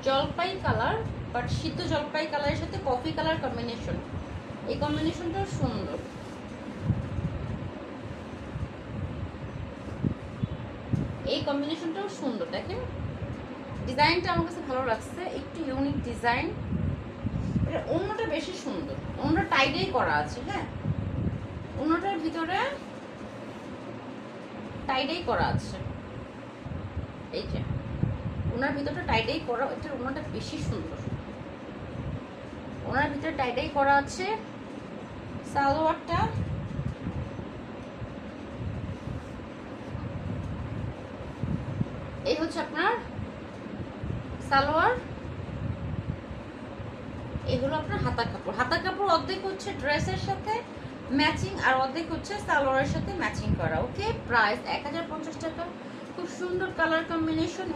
জলপাই colour, but সিদ্ধ জলপাই কালারের সাথে কফি কালার কম্বিনেশন। এই কম্বিনেশনটাও সুন্দর। এই কম্বিনেশনটাও সুন্দর, দেখেন ডিজাইনটা আমার কাছে ভালো লাগছে, একটু ইউনিক ডিজাইন। এটা অন্যটা বেশি সুন্দর, অন্য টাইডেই করা আছে। হ্যাঁ, অন্যটার ভিতরে টাইডেই করা আছে। এই যে ওনার ভিতরটা টাইডেই করা, এটার ওনাটা বেশি সুন্দর। ওনার ভিতরে টাইডেই করা আছে। সালোয়ারটা এই হচ্ছে আপনার সালোয়ার, এগুলো আপনার হাতা কাপড়। হাতা কাপড় অর্ধেক হচ্ছে ড্রেসের সাথে ম্যাচিং, আর অর্ধেক হচ্ছে সালোয়ারের সাথে ম্যাচিং করা। ওকে, প্রাইস 1050 টাকা। খুব সুন্দর কালার কম্বিনেশন।